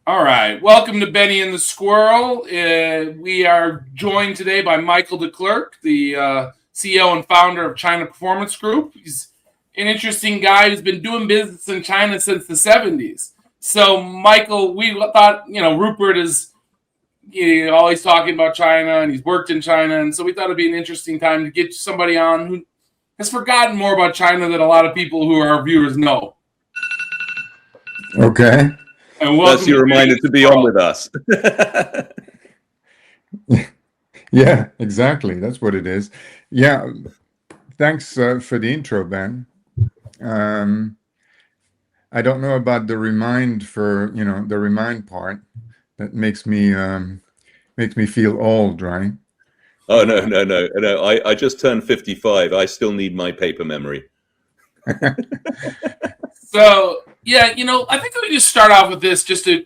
All right. Welcome to Benny and the Squirrel. We are joined today by Michael De Clercq, the CEO and founder of China Performance Group. He's an interesting guy who's been doing business in China since the 70s. So, Michael, we thought, Rupert is always talking about China and he's worked in China. And so we thought it'd be an interesting time to get somebody on who has forgotten more about China than a lot of people who are our viewers know. Okay. And That's welcome your to reminder to be on with us. Yeah, exactly. That's what it is. Yeah. Thanks for the intro, Ben. Um, I don't know about the the remind part. That makes me feel old, right? Oh, no. I just turned 55. I still need my paper memory. So yeah, I think that we just start off with this just to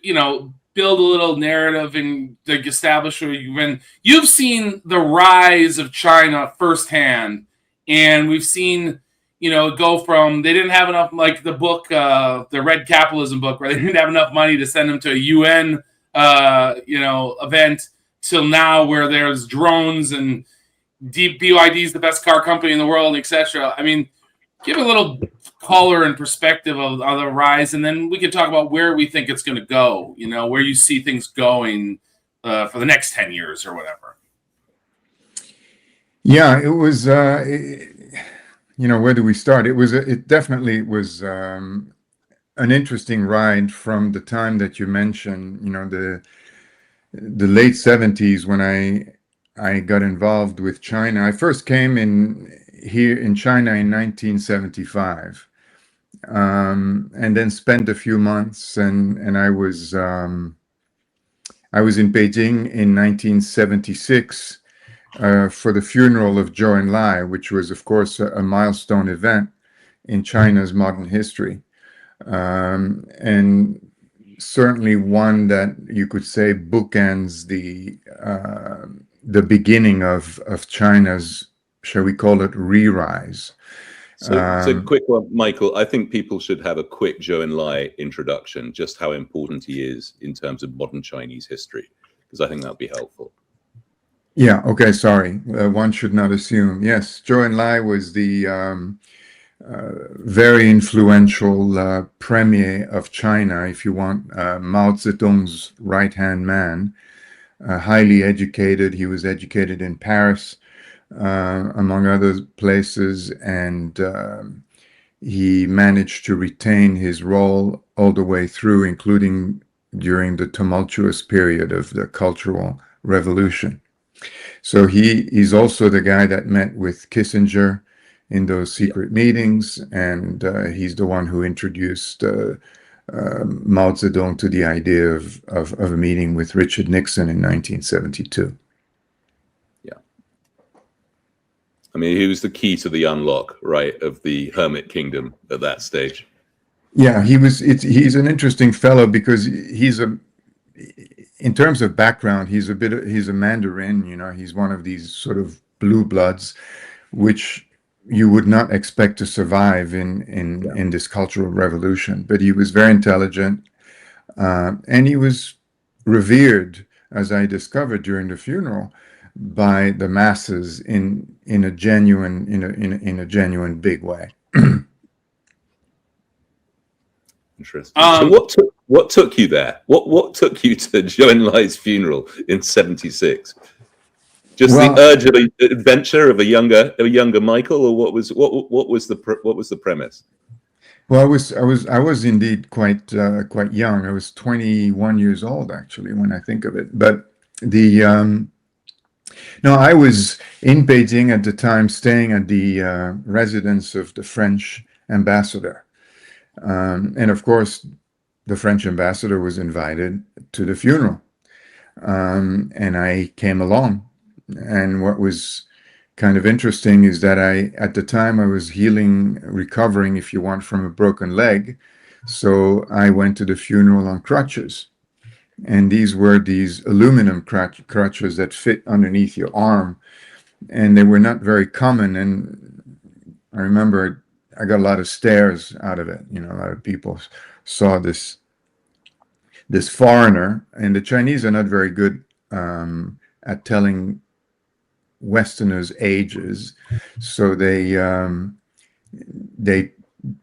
build a little narrative and like establish when you've seen the rise of China firsthand, and we've seen go from they didn't have enough like the book the Red Capitalism book where they didn't have enough money to send them to a UN event till now where there's drones and BYD is the best car company in the world, etc. I mean, give a little color and perspective of the rise, and then we can talk about where we think it's going to go. Where you see things going for the next 10 years or whatever. Yeah, it was. Where do we start? It definitely was an interesting ride from the time that you mentioned. The late 70s when I got involved with China. I first came in here in China in 1975, and then spent a few months, and I was in Beijing in 1976 for the funeral of Zhou Enlai, which was, of course, a milestone event in China's modern history, and certainly one that you could say bookends the beginning of China's, shall we call it, re-rise. So quick one, Michael. I think people should have a quick Zhou Enlai introduction, just how important he is in terms of modern Chinese history, because I think that would be helpful. Yeah, okay, sorry. One should not assume. Yes, Zhou Enlai was the very influential premier of China, if you want, Mao Zedong's right-hand man, highly educated. He was educated in Paris, among other places, and he managed to retain his role all the way through, including during the tumultuous period of the Cultural Revolution. So he's also the guy that met with Kissinger in those secret meetings, and he's the one who introduced Mao Zedong to the idea of a meeting with Richard Nixon in 1972. Yeah. I mean, he was the key to the unlock, right, of the Hermit Kingdom at that stage. Yeah, he's an interesting fellow because in terms of background, he's a Mandarin, he's one of these sort of blue bloods, which you would not expect to survive in this cultural revolution. But he was very intelligent, and he was revered, as I discovered during the funeral, by the masses in a genuine big way. Interesting. So what took you there? What took you to Zhou Enlai's funeral in '76? Just the urge of adventure of a younger Michael, or what was the premise? Well, I was indeed quite young. I was 21 years old actually when I think of it. But no, I was in Beijing at the time, staying at the residence of the French ambassador, and of course, the French ambassador was invited to the funeral, and I came along. And what was kind of interesting is that at the time, I was recovering, if you want, from a broken leg. So I went to the funeral on crutches. And these were these aluminum crutches that fit underneath your arm. And they were not very common. And I remember I got a lot of stares out of it. A lot of people saw this this foreigner, and the Chinese are not very good at telling Westerners' ages, so they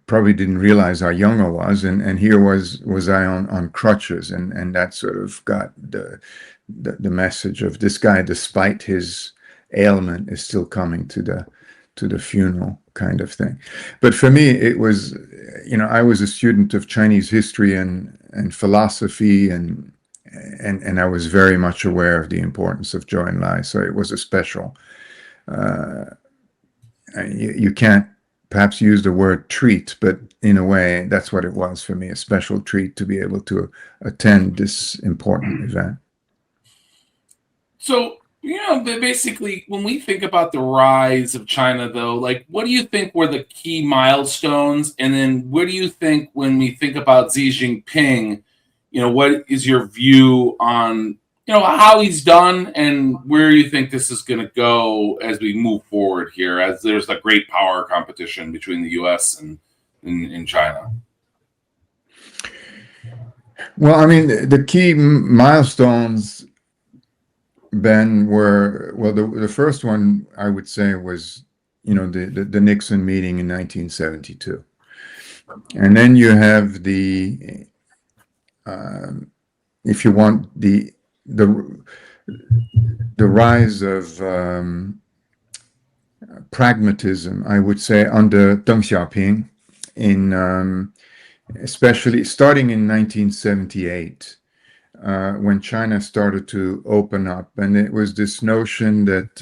probably didn't realize how young I was, and here was I on crutches, and that sort of got the message of this guy, despite his ailment, is still coming to the funeral, kind of thing. But for me, it was, I was a student of Chinese history and philosophy, and I was very much aware of the importance of Zhou Enlai. So it was a special. You can't perhaps use the word treat, but in a way, that's what it was for me, a special treat to be able to attend this important event. So, basically, when we think about the rise of China, though, like, what do you think were the key milestones? And then what do you think when we think about Xi Jinping, what is your view on, how he's done and where you think this is going to go as we move forward here, as there's a great power competition between the U.S. and China? Well, I mean, the key milestones, Ben, were, well, the first one I would say was, the Nixon meeting in 1972. And then you have the, if you want, the rise of pragmatism, I would say, under Deng Xiaoping, especially starting in 1978. When China started to open up, and it was this notion that,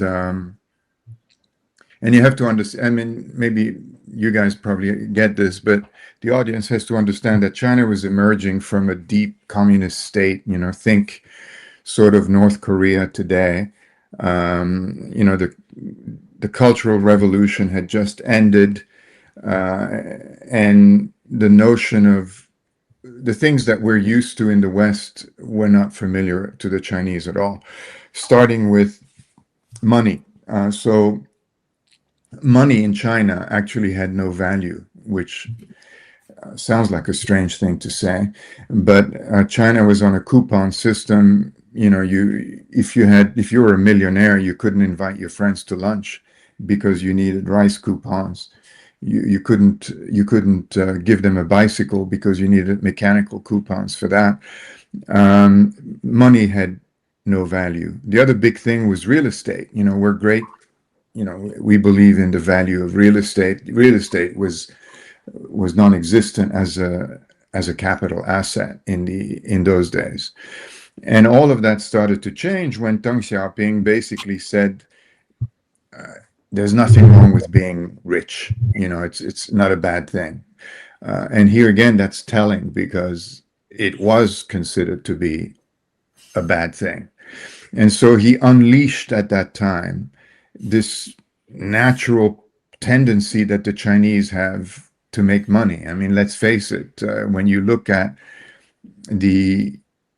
and you have to understand, I mean, maybe you guys probably get this, but the audience has to understand that China was emerging from a deep communist state, think sort of North Korea today. The Cultural Revolution had just ended, and the notion of the things that we're used to in the West were not familiar to the Chinese at all, starting with money. So money in China actually had no value, which sounds like a strange thing to say, but China was on a coupon system. If you were a millionaire, you couldn't invite your friends to lunch because you needed rice coupons. You couldn't give them a bicycle because you needed mechanical coupons for that. Money had no value. The other big thing was real estate. We're great. We believe in the value of real estate. Real estate was non-existent as a capital asset in those days, and all of that started to change when Deng Xiaoping basically said, there's nothing wrong with being rich. It's not a bad thing. And here again, that's telling because it was considered to be a bad thing. And so he unleashed at that time this natural tendency that the Chinese have to make money. I mean, let's face it, when you look at the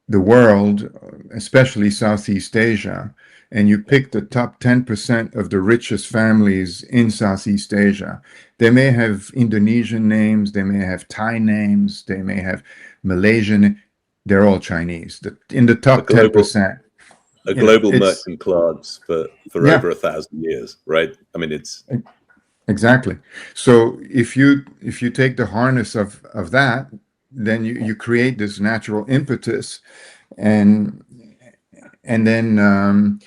world, especially Southeast Asia, and you pick the top 10% of the richest families in Southeast Asia, they may have Indonesian names, they may have Thai names, they may have Malaysian, they're all Chinese. In the top 10%. A global merchant class for over 1,000 years, right? I mean, it's... Exactly. So if you take the harness of that, then you create this natural impetus, and then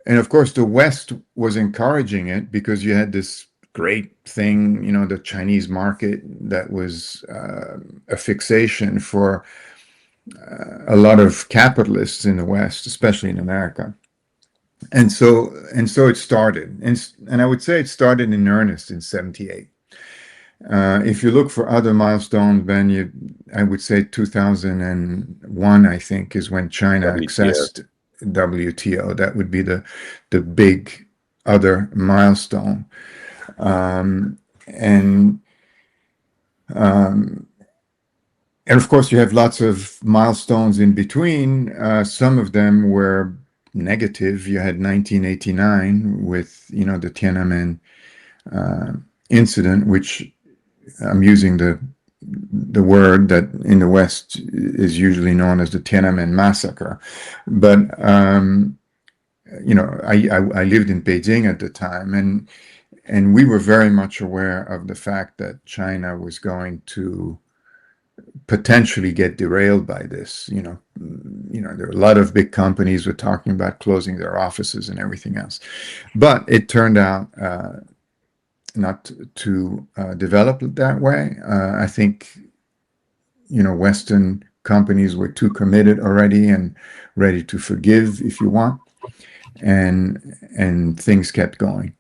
and of course the West was encouraging it because you had this great thing, the Chinese market that was a fixation for a lot of capitalists in the West, especially in America. And so it started, and I would say it started in earnest in 78. If you look for other milestones, Ben, I would say 2001, I think, is when China accessed WTO. That would be the big other milestone. And of course, you have lots of milestones in between. Some of them were negative. You had 1989 with, the Tiananmen incident, which I'm using the the word that in the West is usually known as the Tiananmen massacre. But I lived in Beijing at the time, and we were very much aware of the fact that China was going to potentially get derailed by this. There are a lot of big companies were talking about closing their offices and everything else, but it turned out not to develop that way. I think Western companies were too committed already and ready to forgive, if you want, and things kept going.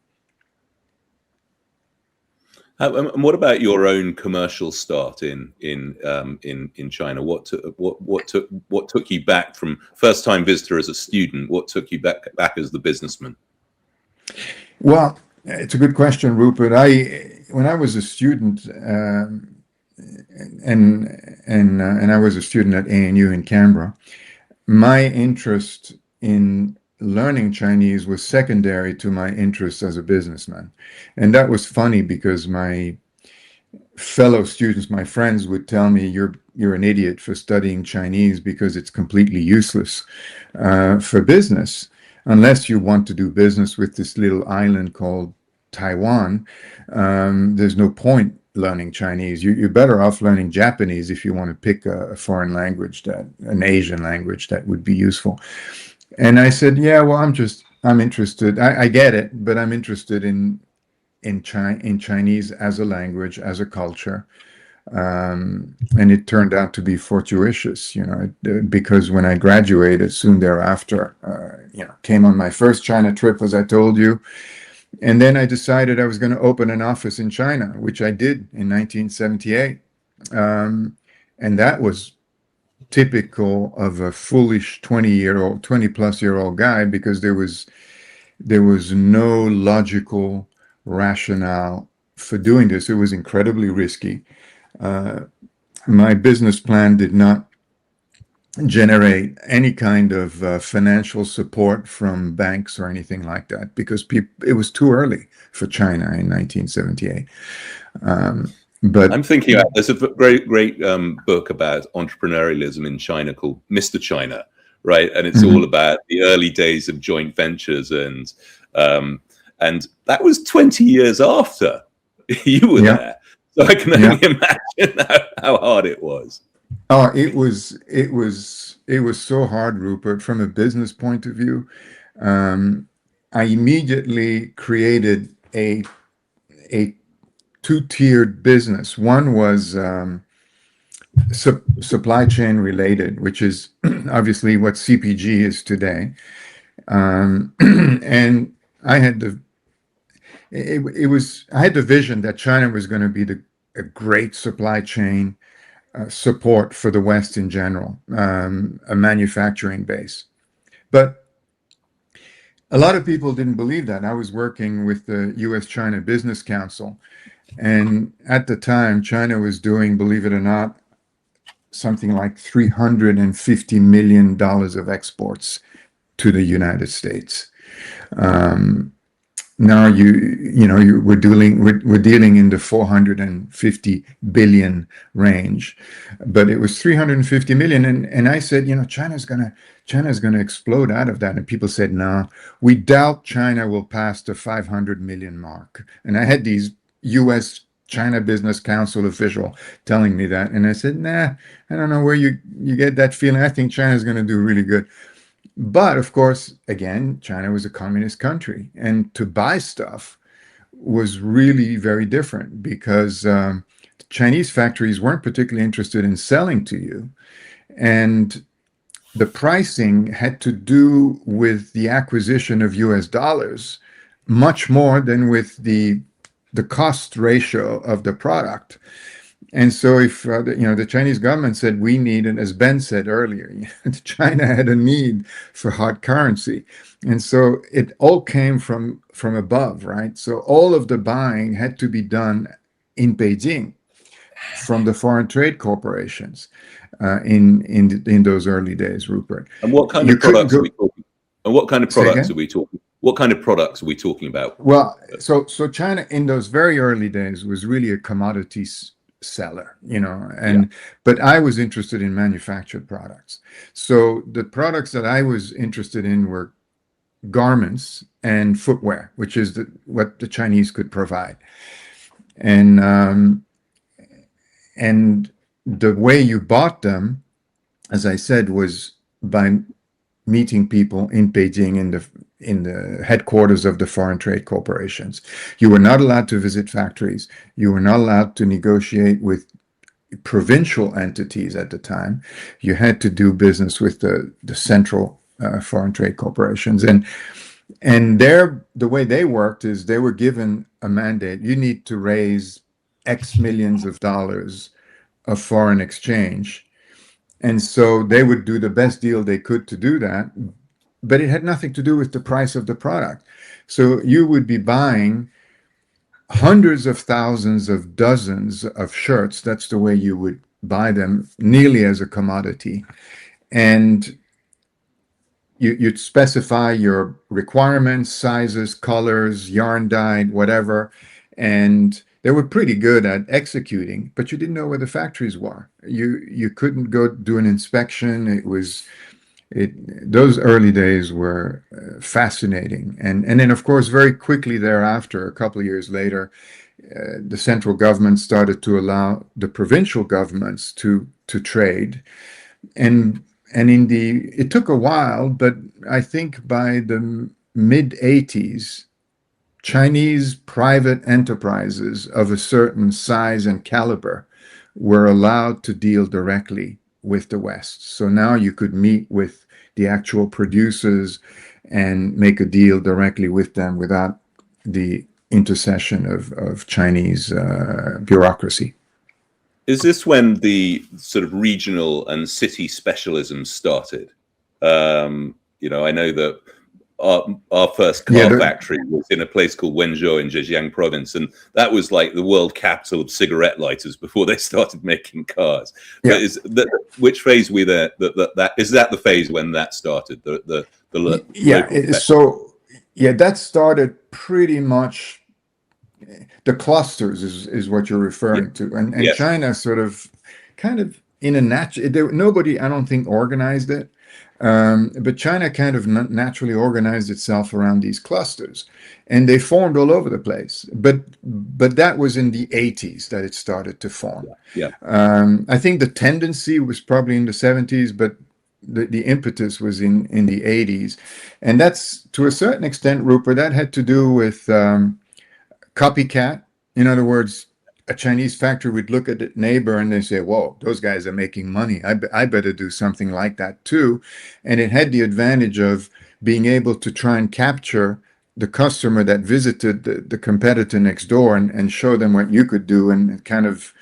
And what about your own commercial start in China? What took you back from first time visitor as a student? What took you back as the businessman? Well, it's a good question, Rupert. When I was a student, and I was a student at ANU in Canberra, my interest in learning Chinese was secondary to my interest as a businessman. And that was funny because my fellow students, my friends, would tell me, you're an idiot for studying Chinese because it's completely useless for business. Unless you want to do business with this little island called Taiwan, there's no point learning Chinese. You're better off learning Japanese if you want to pick a foreign language, an Asian language that would be useful. And I said, yeah, well, I'm interested. I get it, but I'm interested in Chinese as a language, as a culture. And it turned out to be fortuitous, because when I graduated soon thereafter, came on my first China trip, as I told you. And then I decided I was going to open an office in China, which I did in 1978. And that was typical of a foolish 20-plus-year-old guy, because there was no logical rationale for doing this. It was incredibly risky. My business plan did not generate any kind of financial support from banks or anything like that, because it was too early for China in 1978. But I'm thinking there's a great book about entrepreneurialism in China called Mr. China, right? And it's all about the early days of joint ventures, and that was 20 years after you were there. So I can only imagine how hard it was. Oh, it was so hard, Rupert, from a business point of view. I immediately created a two-tiered business. One was supply chain related, which is obviously what CPG is today. And I had the vision that China was going to be a great supply chain support for the West in general, a manufacturing base. But a lot of people didn't believe that. I was working with the U.S.-China Business Council, and at the time, China was doing, believe it or not, something like $350 million of exports to the United States. Now we're dealing in the 450 billion range, but it was 350 million, and I said, China's gonna explode out of that, and people said, no, we doubt China will pass the 500 million mark. And I had these U.S. China Business Council official telling me that, and I said, nah, I don't know where you get that feeling. I think China's going to do really good. But of course, again, China was a communist country, and to buy stuff was really very different, because Chinese factories weren't particularly interested in selling to you, and the pricing had to do with the acquisition of US dollars much more than with the cost ratio of the product. And so if the Chinese government said we need, and as Ben said earlier, China had a need for hard currency, and so it all came from above, right? So all of the buying had to be done in Beijing from the foreign trade corporations in those early days, Rupert. And what kind of products are we talking? And what kind of products are we talking? What kind of products are we talking about? Well, so China in those very early days was really a commodities seller, but I was interested in manufactured products. So the products that I was interested in were garments and footwear, which is what the Chinese could provide. And the way you bought them, as I said, was by meeting people in Beijing in the headquarters of the foreign trade corporations. You were not allowed to visit factories. You were not allowed to negotiate with provincial entities at the time. You had to do business with the central foreign trade corporations. And the way they worked is they were given a mandate. You need to raise X millions of dollars of foreign exchange. And so they would do the best deal they could to do that, but it had nothing to do with the price of the product. So you would be buying hundreds of thousands of dozens of shirts. That's the way you would buy them, nearly as a commodity. And you'd specify your requirements, sizes, colors, yarn dyed, whatever. And they were pretty good at executing, but you didn't know where the factories were. You couldn't go do an inspection. Those early days were fascinating. And then, of course, very quickly thereafter, a couple of years later, the central government started to allow the provincial governments to trade. And it took a while, but I think by the mid 80s, Chinese private enterprises of a certain size and caliber were allowed to deal directly with the West. So now you could meet with the actual producers and make a deal directly with them without the intercession of Chinese bureaucracy. Is this when the sort of regional and city specialism started? I know that our first car factory was in a place called Wenzhou in Zhejiang province, and that was like the world capital of cigarette lighters before they started making cars. Yeah. But which phase were there? Is that the phase when that started? That started pretty much. The clusters is what you're referring to, and yes. China sort of, kind of in a natural. Nobody, I don't think, organized it. But China kind of naturally organized itself around these clusters, and they formed all over the place. But that was in the 80s that it started to form. Yeah. I think the tendency was probably in the 70s, but the impetus was in the 80s. And that's, to a certain extent, Rupert, that had to do with copycat. In other words, a Chinese factory would look at the neighbor and they say, whoa, those guys are making money. I better do something like that too. And it had the advantage of being able to try and capture the customer that visited the competitor next door and show them what you could do and kind of,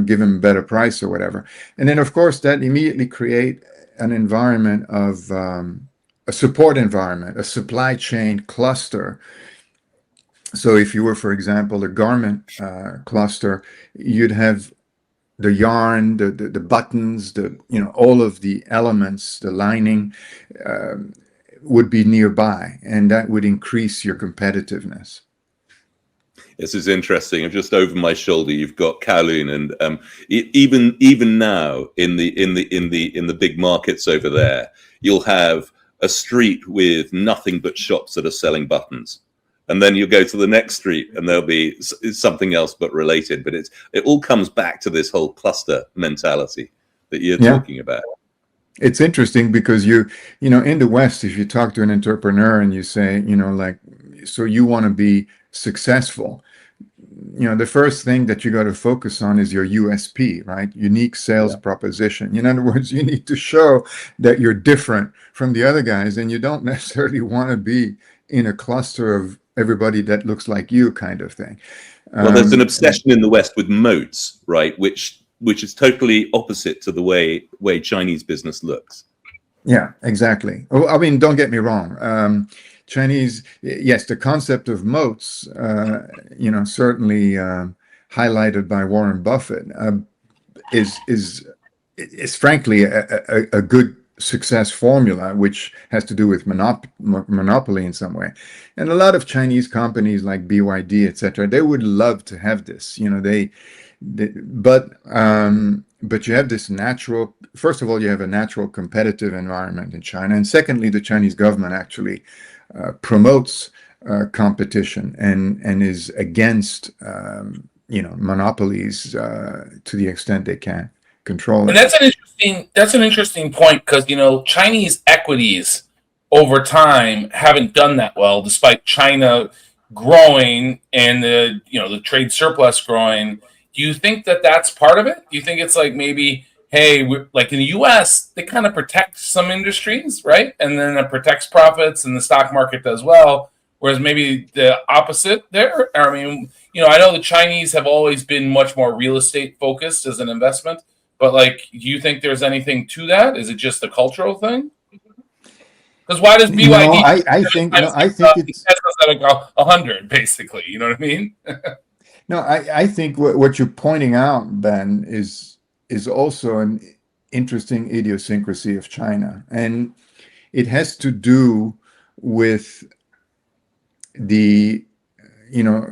give them a better price or whatever. And then, of course, that immediately create an environment of a support environment, a supply chain cluster. So if you were, for example, a garment cluster, you'd have the yarn, the buttons, all of the elements, the lining would be nearby, and that would increase your competitiveness. This is interesting. I'm just over my shoulder. You've got Kowloon, and even now in the big markets over there, you'll have a street with nothing but shops that are selling buttons. And then you go to the next street and there'll be something else but related. But it all comes back to this whole cluster mentality that you're talking about. It's interesting because in the West, if you talk to an entrepreneur and you say, so you want to be successful, the first thing that you got to focus on is your USP, right? Unique sales proposition. In other words, you need to show that you're different from the other guys, and you don't necessarily want to be in a cluster of everybody that looks like you, kind of thing. Well, there's an obsession in the West with moats, right? Which is totally opposite to the way Chinese business looks. Yeah, exactly. Oh, I mean, don't get me wrong. Chinese, yes, the concept of moats, certainly highlighted by Warren Buffett, is frankly a good success formula, which has to do with monopoly in some way. And a lot of Chinese companies like BYD, etc., they would love to have this. But you have this natural. First of all, you have a natural competitive environment in China, and secondly, the Chinese government actually promotes competition and is against monopolies to the extent they can control And it. that's an interesting point because Chinese equities over time haven't done that well, despite China growing and the trade surplus growing. Do you think that that's part of it? Do you think it's like maybe, hey, like in the U.S. they kind of protect some industries, right, and then it protects profits, and the stock market does well, whereas maybe the opposite there. I mean, I know the Chinese have always been much more real estate focused as an investment. But like, do you think there's anything to that? Is it just a cultural thing? Because why does No, BYD I think no, I think it's Tesla's at 100 basically? You know what I mean? no, I think what you're pointing out, Ben, is also an interesting idiosyncrasy of China, and it has to do with the you know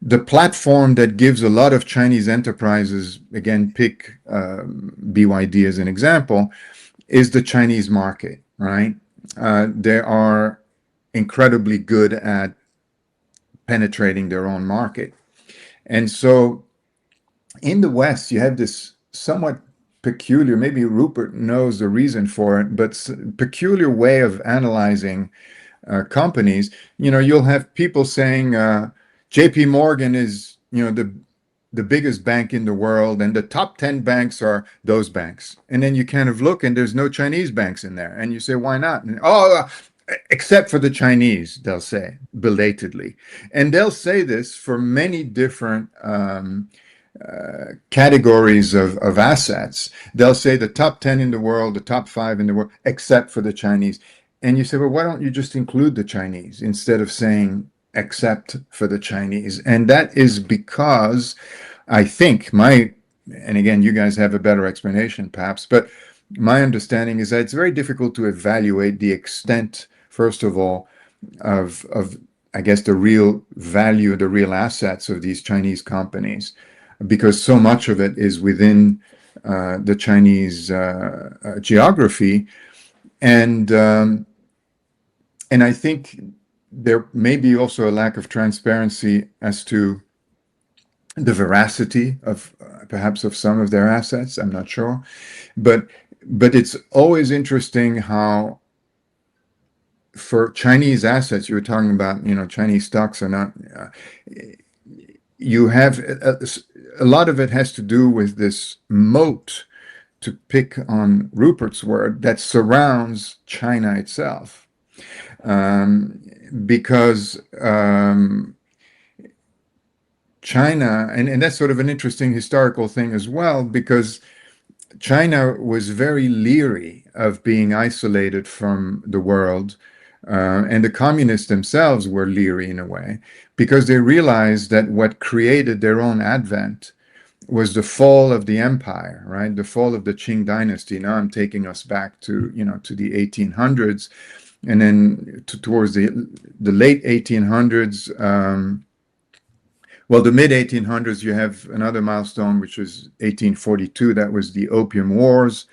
the platform that gives a lot of Chinese enterprises, again, pick BYD as an example, is the Chinese market, right? They are incredibly good at penetrating their own market. And so in the West, you have this somewhat peculiar, maybe Rupert knows the reason for it, but peculiar way of analyzing companies. You'll have people saying JP Morgan is, the biggest bank in the world, and the top 10 banks are those banks. And then you kind of look, and there's no Chinese banks in there. And you say, why not? And, except for the Chinese, they'll say belatedly. And they'll say this for many different categories of assets. They'll say the top 10 in the world, the top 5 in the world, except for the Chinese. And you say, well, why don't you just include the Chinese instead of saying except for the Chinese? And that is because I think and again, you guys have a better explanation perhaps, but my understanding is that it's very difficult to evaluate the extent, first of all, of I guess the real value, the real assets of these Chinese companies, because so much of it is within the Chinese geography, and I think there may be also a lack of transparency as to the veracity of perhaps of some of their assets. I'm not sure, but it's always interesting how for Chinese assets, you were talking about, Chinese stocks are not. You have a lot of it has to do with this moat, to pick on Rupert's word, that surrounds China itself. Because China, and that's sort of an interesting historical thing as well, because China was very leery of being isolated from the world, and the communists themselves were leery in a way, because they realized that what created their own advent was the fall of the empire, right? The fall of the Qing dynasty. Now I'm taking us back to the 1800s, and then towards the late 1800s. Well, the mid 1800s, you have another milestone, which was 1842. That was the Opium Wars,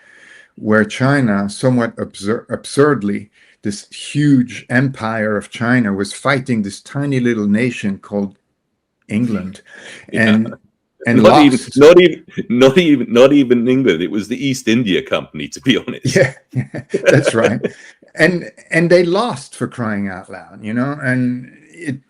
where China, somewhat absurdly, this huge empire of China was fighting this tiny little nation called England, and lost. Not even England. It was the East India Company, to be honest. Yeah, that's right. And they lost, for crying out loud, and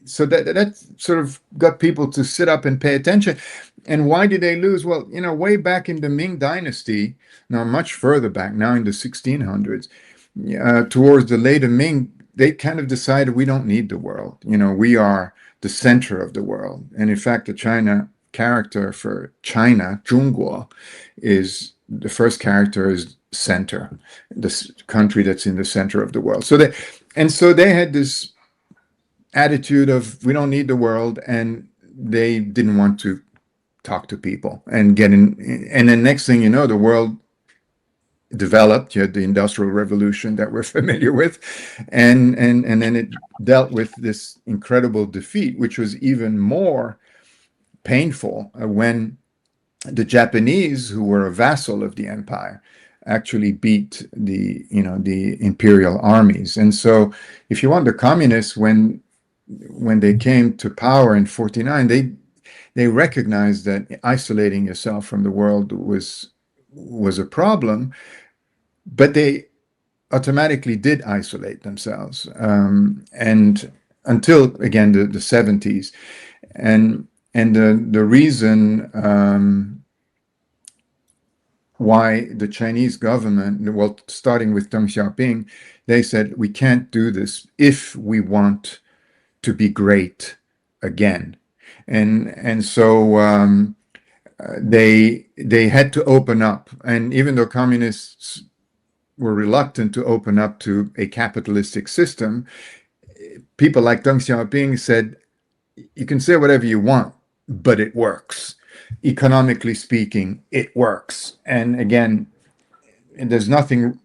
so that sort of got people to sit up and pay attention. And why did they lose? Well, way back in the Ming Dynasty, now much further back, now in the 1600s, towards the later Ming, they kind of decided we don't need the world. We are the center of the world. And in fact, the China character for China, Zhongguo, is the first character is center, this country that's in the center of the world. So they had this attitude of we don't need the world, and they didn't want to talk to people and get in. And then next thing you know, the world developed. You had the Industrial Revolution that we're familiar with, and then it dealt with this incredible defeat, which was even more painful when the Japanese, who were a vassal of the empire, actually beat the imperial armies. And so, if you want, the communists, when they came to power in 49, they recognized that isolating yourself from the world was a problem, but they automatically did isolate themselves, and until again the 70s, and the reason why the Chinese government, well, starting with Deng Xiaoping, they said we can't do this if we want to be great again, and so they had to open up, and even though communists were reluctant to open up to a capitalistic system, people like Deng Xiaoping said, you can say whatever you want, but it works. Economically speaking, it works. And again, there's nothing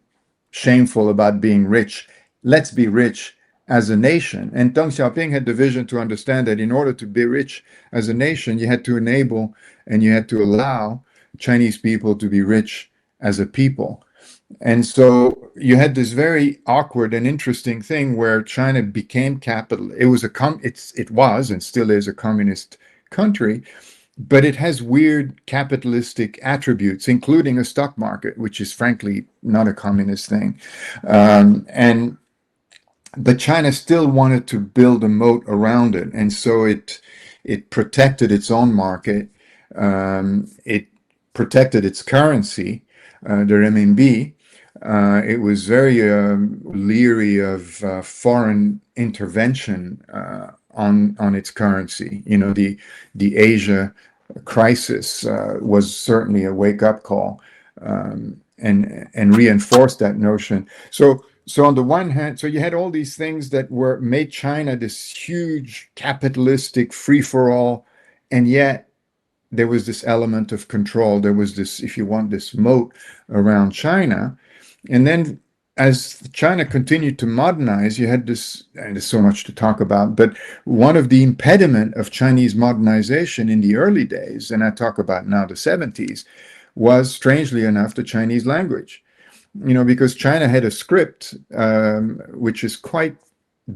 shameful about being rich. Let's be rich as a nation. And Deng Xiaoping had the vision to understand that in order to be rich as a nation, you had to enable and you had to allow Chinese people to be rich as a people. And so you had this very awkward and interesting thing where China became capital. It was it was and still is a communist country, but it has weird capitalistic attributes, including a stock market, which is frankly not a communist thing. But China still wanted to build a moat around it, and so it protected its own market. It protected its currency, the renminbi. It was very leery of foreign intervention on its currency. The Asia crisis was certainly a wake-up call, and reinforced that notion. So on the one hand, so you had all these things that made China this huge capitalistic free-for-all, and yet there was this element of control. There was this, if you want, this moat around China. And then as China continued to modernize, you had this, and there's so much to talk about, but one of the impediment of Chinese modernization in the early days, and I talk about now the 70s, was, strangely enough, the Chinese language. Because China had a script which is quite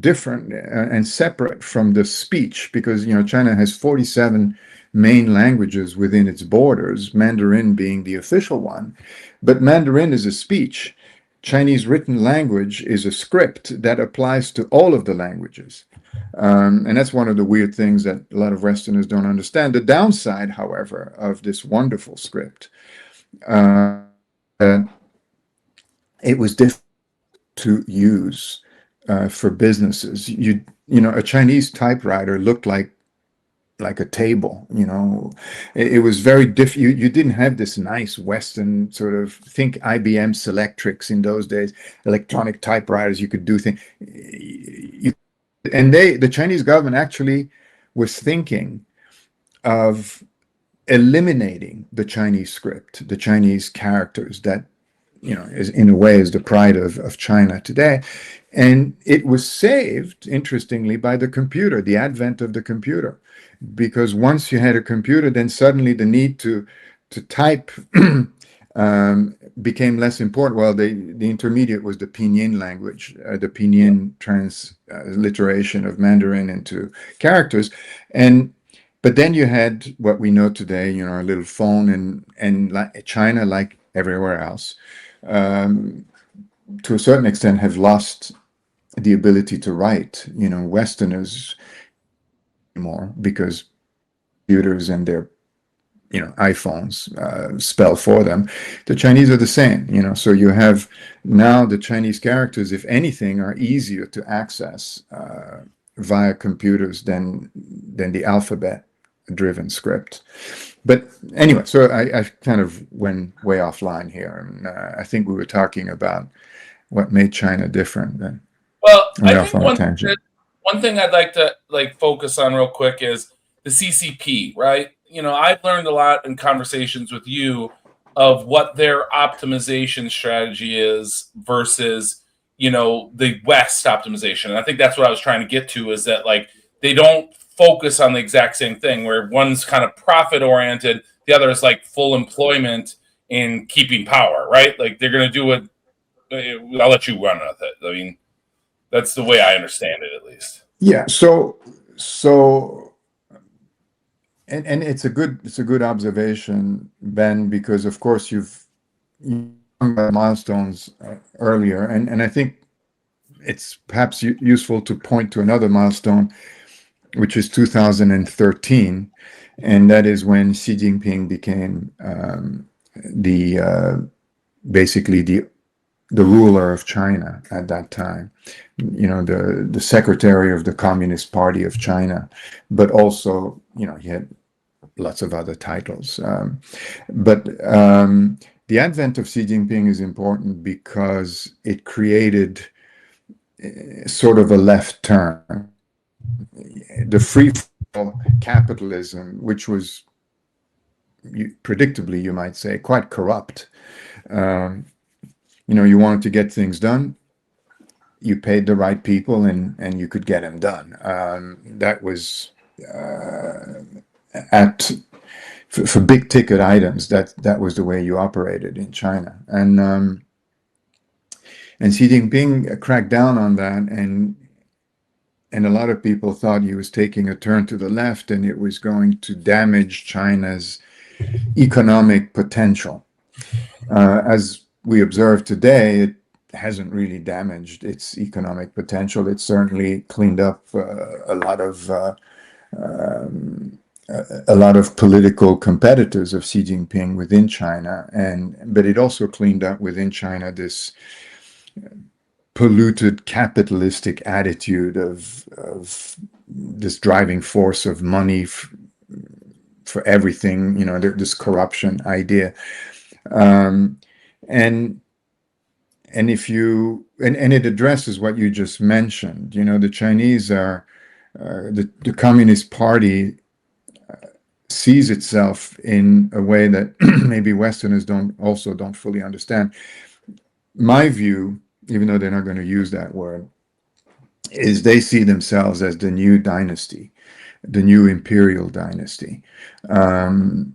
different and separate from the speech, because China has 47 main languages within its borders, Mandarin being the official one. But Mandarin is a speech. Chinese written language is a script that applies to all of the languages. And that's one of the weird things that a lot of Westerners don't understand. The downside, however, of this wonderful script, it was difficult to use for businesses. A Chinese typewriter looked like a table. It was very different. You didn't have this nice Western sort of, think IBM Selectrix in those days, electronic typewriters. You could do things. And the Chinese government actually was thinking of eliminating the Chinese script, the Chinese characters that, is in a way is the pride of China today. And it was saved, interestingly, by the computer, the advent of the computer. Because once you had a computer, then suddenly the need to type became less important. Well, the intermediate was the Pinyin language, the Pinyin transliteration of Mandarin into characters, but then you had what we know today, a little phone, and China, like everywhere else, to a certain extent, have lost the ability to write. Westerners more, because computers and their iPhones spell for them. The Chinese are the same. So you have now the Chinese characters, if anything, are easier to access via computers than the alphabet driven script. But anyway, so I kind of went way offline here, and I think we were talking about what made China different. Well, I think one thing I'd like to focus on real quick is the CCP, right? I've learned a lot in conversations with you of what their optimization strategy is versus, the West optimization. And I think that's what I was trying to get to, is that they don't focus on the exact same thing, where one's kind of profit oriented, the other is like full employment in keeping power, right? Like they're going to do what I'll let you run with it. I mean, that's the way I understand it, at least. Yeah. And it's a good observation, Ben, because of course you've talked about milestones earlier, and I think it's perhaps useful to point to another milestone, which is 2013, and that is when Xi Jinping became basically the ruler of China at that time. You know, the secretary of the Communist Party of China, but also, you know, he had lots of other titles. But the advent of Xi Jinping is important because it created sort of a left turn. The free fall capitalism, which was predictably, you might say, quite corrupt. You know, you wanted to get things done, you paid the right people, and you could get them done. That was for big ticket items. That was the way you operated in China, and Xi Jinping cracked down on that, and a lot of people thought he was taking a turn to the left, and it was going to damage China's economic potential. As we observe today, it hasn't really damaged its economic potential. It certainly cleaned up a lot of political competitors of Xi Jinping within China, but it also cleaned up within China this polluted capitalistic attitude of this driving force of money for everything, you know, this corruption idea. And it addresses what you just mentioned. You know, the Chinese are the Communist Party sees itself in a way that maybe Westerners don't fully understand. My view, even though they're not going to use that word, is they see themselves as the new dynasty, the new imperial dynasty, and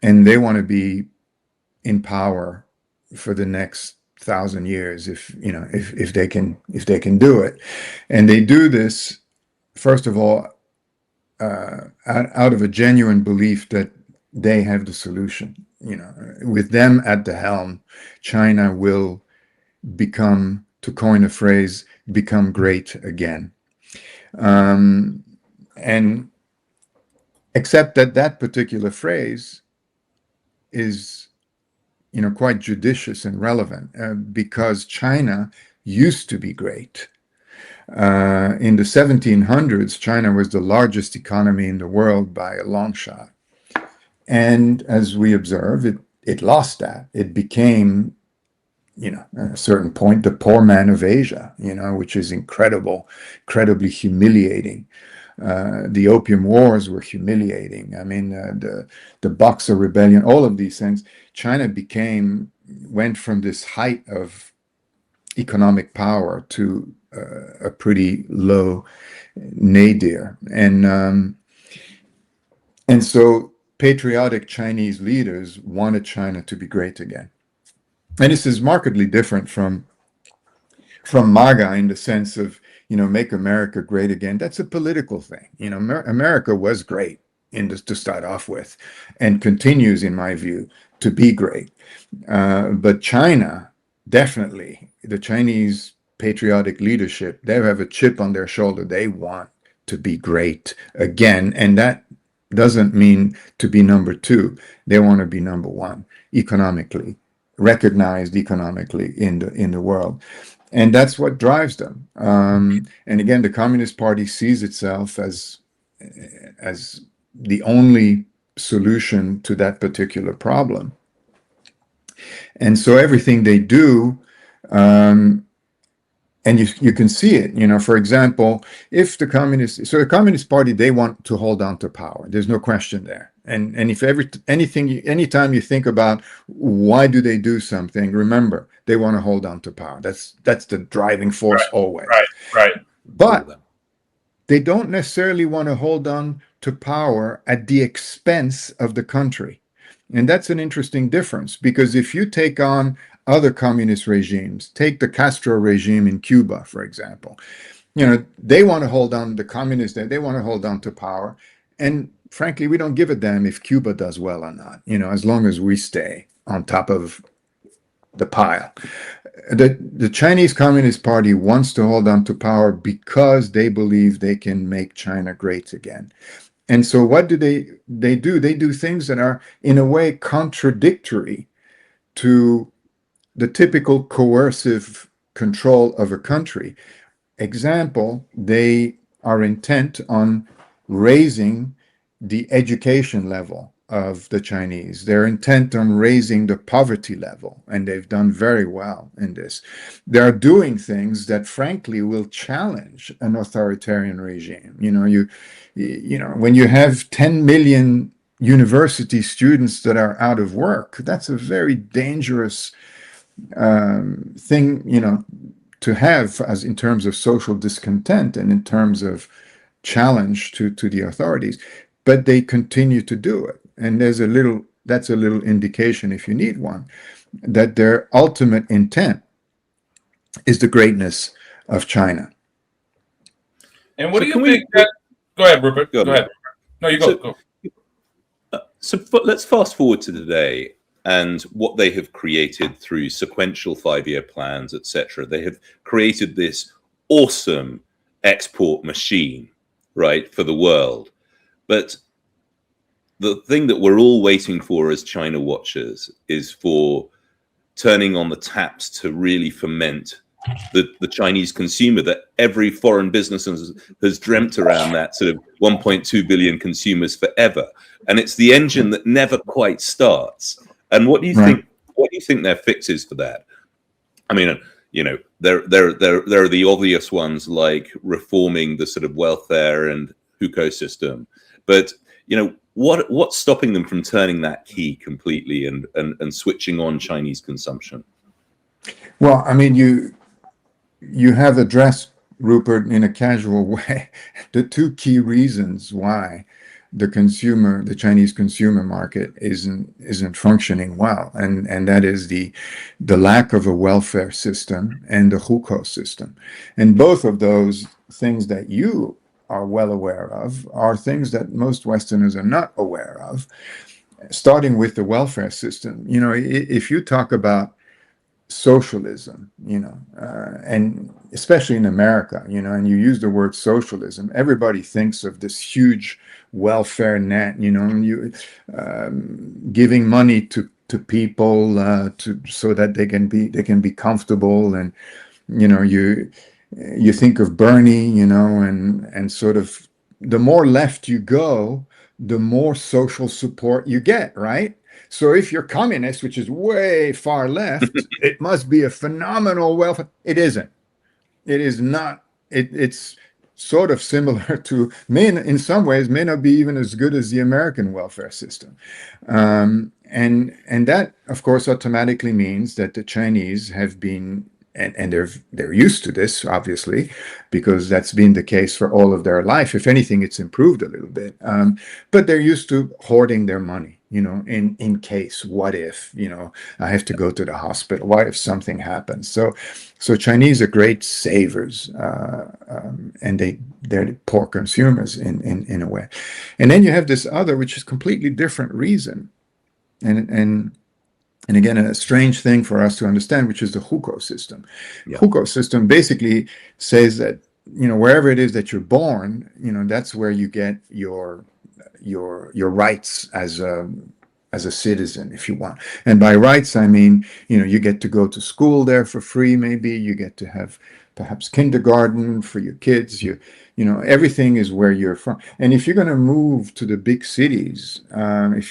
they want to be in power for the next 1,000 years, if they can do it. And they do this, first of all, out of a genuine belief that they have the solution. You know, with them at the helm, China will become, to coin a phrase, become great again. And except that particular phrase is, you know, quite judicious and relevant because China used to be great. In the 1700s, China was the largest economy in the world by a long shot. And as we observe, it lost that. It became, you know, at a certain point, the poor man of Asia, you know, which is incredibly humiliating. The Opium Wars were humiliating. I mean, the Boxer Rebellion, all of these things. China went from this height of economic power to a pretty low nadir, and so patriotic Chinese leaders wanted China to be great again. And this is markedly different from MAGA in the sense of, you know, make America great again. That's a political thing. You know, America was great to start off with, and continues, in my view, to be great. But China, definitely, the Chinese patriotic leadership, they have a chip on their shoulder. They want to be great again. And that doesn't mean to be number two. They want to be number one economically, recognized economically in the world. And that's what drives them. And again, the Communist Party sees itself as the only solution to that particular problem. And so everything they do, and you can see it, you know, for example, if the Communist Party, they want to hold on to power. There's no question there. And if anytime you think about why do they do something, remember, they want to hold on to power. That's the driving force always. Right. But they don't necessarily want to hold on to power at the expense of the country. And that's an interesting difference, because if you take on other communist regimes, take the Castro regime in Cuba, for example, they want to hold on, the communists there, they want to hold on to power. And frankly, we don't give a damn if Cuba does well or not, as long as we stay on top of the pile. The Chinese Communist Party wants to hold on to power because they believe they can make China great again. And so what do they do? They do things that are in a way contradictory to the typical coercive control of a country. Example, they are intent on raising the education level of the Chinese. They're intent on raising the poverty level, and they've done very well in this. They're doing things that frankly will challenge an authoritarian regime. When you have 10 million university students that are out of work, that's a very dangerous thing, to have as in terms of social discontent and in terms of challenge to the authorities. But they continue to do it. And that's a little indication, if you need one, that their ultimate intent is the greatness of China. And what do you think? Go ahead, Rupert. Go ahead. No, you go. So let's fast forward to today and what they have created through sequential 5-year plans, etc. They have created this awesome export machine, right, for the world. But the thing that we're all waiting for as China watchers is for turning on the taps to really foment the Chinese consumer that every foreign business has dreamt around, that sort of 1.2 billion consumers forever. And it's the engine that never quite starts. And what do you think? What do you think their fix is for that? I mean, there are the obvious ones like reforming the sort of welfare and hukou system, but what's stopping them from turning that key completely and switching on Chinese consumption? Well, I mean, you have addressed, Rupert, in a casual way, the two key reasons why the Chinese consumer market isn't functioning well, and that is the lack of a welfare system and the hukou system. And both of those things that you are well aware of are things that most Westerners are not aware of. Starting with the welfare system, if you talk about socialism, and especially in America, and you use the word socialism, everybody thinks of this huge welfare net, giving money to people so that they can be comfortable, and you think of Bernie, and sort of the more left you go, the more social support you get, right? So if you're communist, which is way far left, it must be a phenomenal welfare. It isn't. It is not. It's sort of similar to, in some ways, may not be even as good as the American welfare system. And that, of course, automatically means that the Chinese have been, and they're used to this, obviously, because that's been the case for all of their life. If anything, it's improved a little bit. But they're used to hoarding their money, in case, what if, I have to go to the hospital, what if something happens? So Chinese are great savers, and they're poor consumers in a way. And then you have this other, which is completely different reason. And again, a strange thing for us to understand, which is the hukou system. Yeah. Hukou system basically says that, wherever it is that you're born, that's where you get your rights as a citizen, if you want. And by rights, I mean, you get to go to school there for free, maybe. You get to have perhaps kindergarten for your kids. Everything is where you're from. And if you're going to move to the big cities, and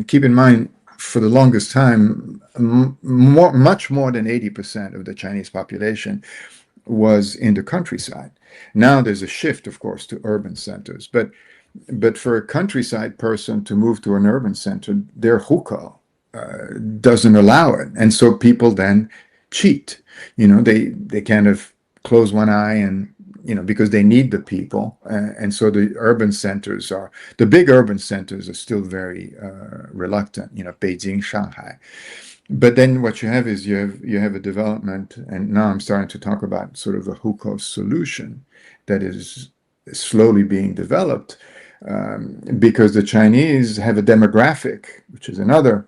keep in mind, for the longest time, much more than 80% of the Chinese population was in the countryside. Now there's a shift, of course, to urban centers. But for a countryside person to move to an urban center, their hukou doesn't allow it. And so people then cheat. They kind of close one eye and, because they need the people. And so the big urban centers are still very reluctant, Beijing, Shanghai. But then what you have is you have a development, and now I'm starting to talk about sort of a hukou solution that is slowly being developed, because the Chinese have a demographic, which is another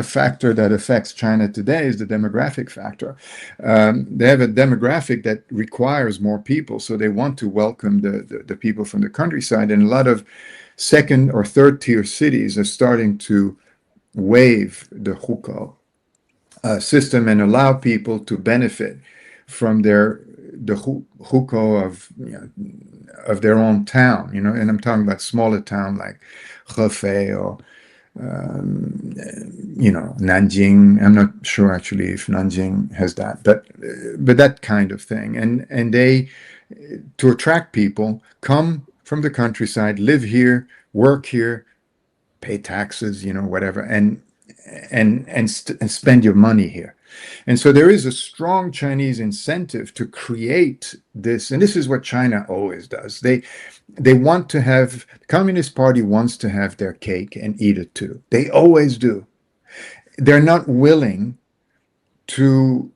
factor that affects China today, is the demographic factor. They have a demographic that requires more people, so they want to welcome the people from the countryside, and a lot of second or third tier cities are starting to waive the hukou system and allow people to benefit from the hukou of their own town, and I'm talking about smaller town like Hefei or Nanjing. I'm not sure actually if Nanjing has that, but that kind of thing, and they, to attract people, come from the countryside, live here, work here, pay taxes, whatever, and spend your money here. And so there is a strong Chinese incentive to create this, and this is what China always does. They want to have, the Communist Party wants to have their cake and eat it too. They always do. They're not willing to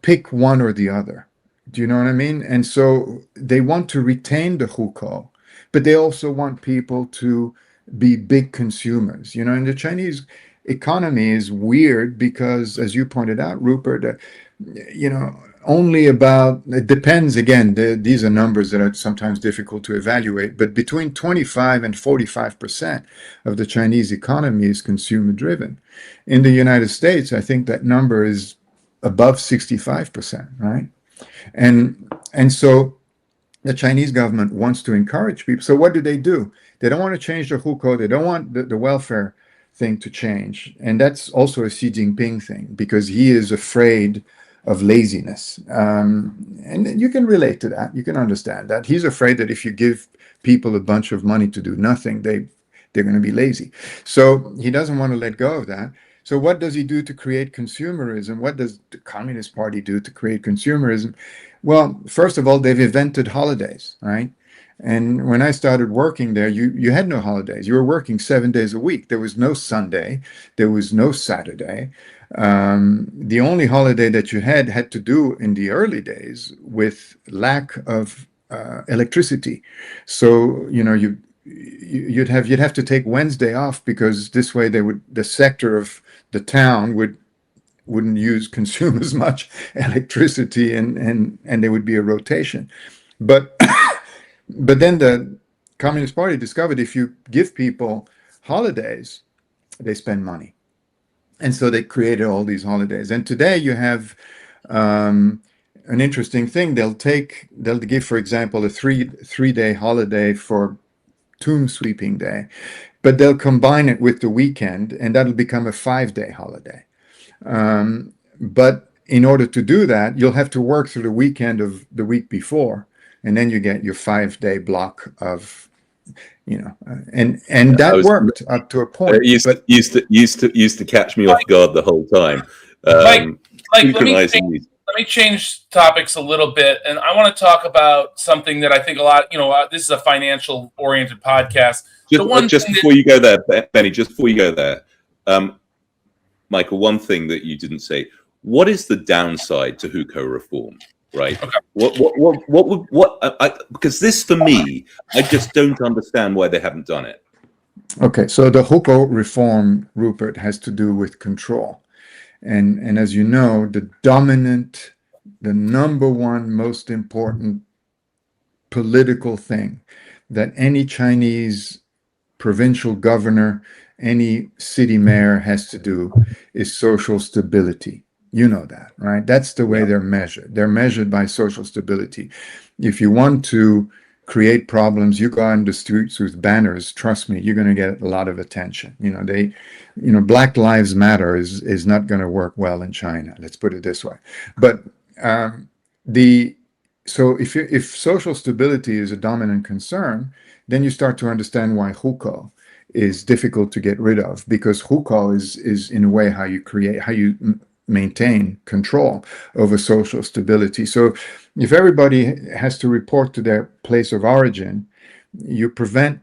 pick one or the other. Do you know what I mean? And so they want to retain the hukou, but they also want people to be big consumers. And the Chinese economy is weird because, as you pointed out, Rupert, only about, it depends, again, these are numbers that are sometimes difficult to evaluate, but between 25 and 45% of the Chinese economy is consumer driven. In the United States, I think that number is above 65%, right? And so the Chinese government wants to encourage people. So what do? They don't want to change the hukou. They don't want the welfare thing to change. And that's also a Xi Jinping thing, because he is afraid of laziness. And you can relate to that. You can understand that. He's afraid that if you give people a bunch of money to do nothing, they're going to be lazy. So he doesn't want to let go of that. So what does he do to create consumerism? What does the Communist Party do to create consumerism? Well, first of all, they've invented holidays, right? And when I started working there, you had no holidays. You were working 7 days a week. There was no Sunday. There was no Saturday. The only holiday that you had to do in the early days with lack of electricity. So, you'd have to take Wednesday off, because this way the sector of the town wouldn't consume as much electricity, and there would be a rotation. But then the Communist Party discovered if you give people holidays, they spend money. And so they created all these holidays. And today you have an interesting thing. They'll give, for example, a three-day holiday for Tomb Sweeping Day, but they'll combine it with the weekend, and that'll become a 5-day holiday. But in order to do that, you'll have to work through the weekend of the week before, and then you get your 5-day block of, and that worked up to a point. It used to catch me off guard the whole time. Let me change topics a little bit, and I want to talk about something that I think a lot. This is a financial-oriented podcast. Just before you go there, Benny. Just before you go there, Michael. One thing that you didn't say: what is the downside to hukou reform? Right? Okay. What? Because this, for me, I just don't understand why they haven't done it. Okay, so the hukou reform, Rupert, has to do with control. And as you know, the number one most important political thing that any Chinese provincial governor, any city mayor has to do is social stability. You know that, right? That's the way they're measured. They're measured by social stability. If you want to create problems, you go on the streets with banners, trust me, you're going to get a lot of attention. Black Lives Matter is not going to work well in China. Let's put it this way. But so if social stability is a dominant concern, then you start to understand why hukou is difficult to get rid of, because hukou is in a way how you maintain control over social stability. So if everybody has to report to their place of origin, you prevent,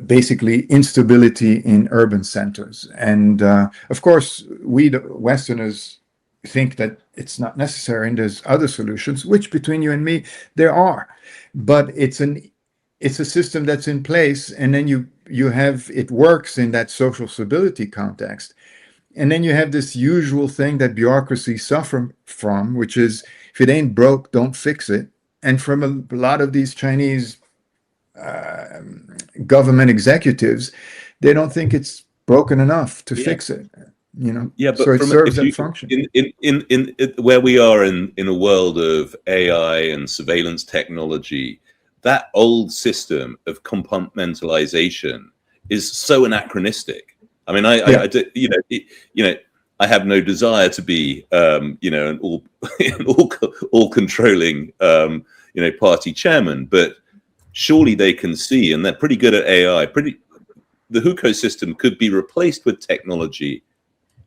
basically instability in urban centers. And of course, we the Westerners think that it's not necessary, and there's other solutions, which between you and me, there are. But it's a system that's in place, and then you have it works in that social stability context. And then you have this usual thing that bureaucracies suffer from, which is if it ain't broke, don't fix it. And from a lot of these Chinese government executives, they don't think it's broken enough to fix it. Yeah, but so it serves that function. In where we are in a world of AI and surveillance technology, that old system of compartmentalization is so anachronistic. I mean, I have no desire to be, an all controlling, party chairman, but surely they can see, and they're pretty good at AI. The hukou system could be replaced with technology